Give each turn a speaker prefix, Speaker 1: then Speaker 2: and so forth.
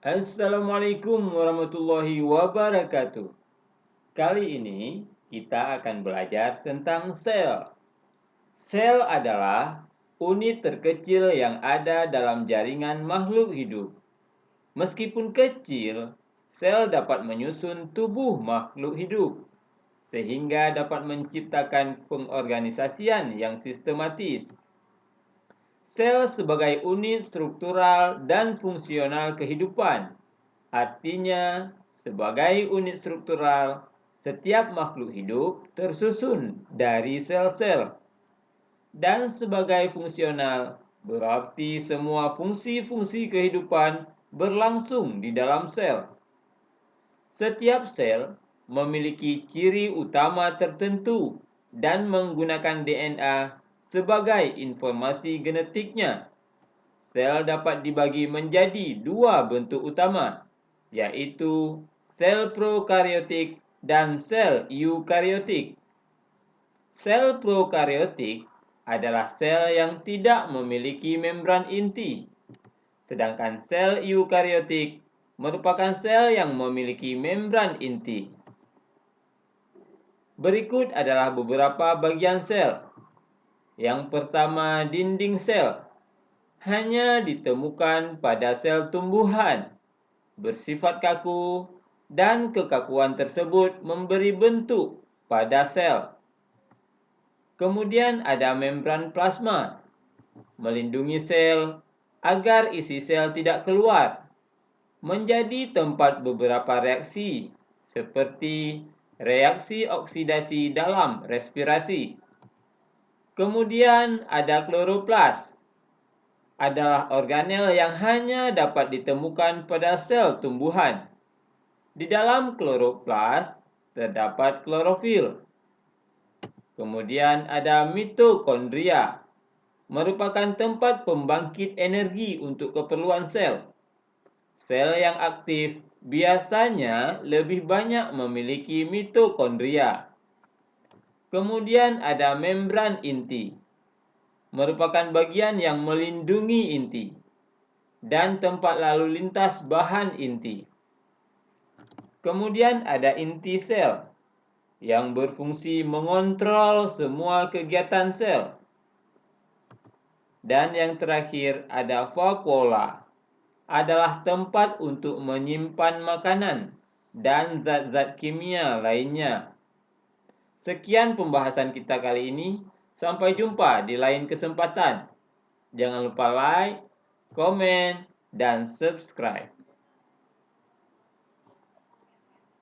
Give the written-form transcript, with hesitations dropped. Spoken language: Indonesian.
Speaker 1: Assalamualaikum warahmatullahi wabarakatuh. Kali ini kita akan belajar tentang sel. Sel adalah unit terkecil yang ada dalam jaringan makhluk hidup. Meskipun kecil, sel dapat menyusun tubuh makhluk hidup, sehingga dapat menciptakan pengorganisasian yang sistematis. Sel sebagai unit struktural dan fungsional kehidupan. Artinya, sebagai unit struktural, setiap makhluk hidup tersusun dari sel-sel. Dan sebagai fungsional, berarti semua fungsi-fungsi kehidupan berlangsung di dalam sel. Setiap sel memiliki ciri utama tertentu dan menggunakan DNA sebagai informasi genetiknya. Sel dapat dibagi menjadi dua bentuk utama, yaitu sel prokariotik dan sel eukariotik. Sel prokariotik adalah sel yang tidak memiliki membran inti, sedangkan sel eukariotik merupakan sel yang memiliki membran inti. Berikut adalah beberapa bagian sel. Yang pertama, dinding sel. Hanya ditemukan pada sel tumbuhan, bersifat kaku, dan kekakuan tersebut memberi bentuk pada sel. Kemudian ada membran plasma, melindungi sel agar isi sel tidak keluar, menjadi tempat beberapa reaksi seperti reaksi oksidasi dalam respirasi. Kemudian ada kloroplas, adalah organel yang hanya dapat ditemukan pada sel tumbuhan. Di dalam kloroplas terdapat klorofil. Kemudian ada mitokondria, merupakan tempat pembangkit energi untuk keperluan sel. Sel yang aktif biasanya lebih banyak memiliki mitokondria. Kemudian ada membran inti, merupakan bagian yang melindungi inti dan tempat lalu lintas bahan inti. Kemudian ada inti sel yang berfungsi mengontrol semua kegiatan sel. Dan yang terakhir ada vakuola, adalah tempat untuk menyimpan makanan dan zat-zat kimia lainnya. Sekian pembahasan kita kali ini. Sampai jumpa di lain kesempatan. Jangan lupa like, komen, dan subscribe.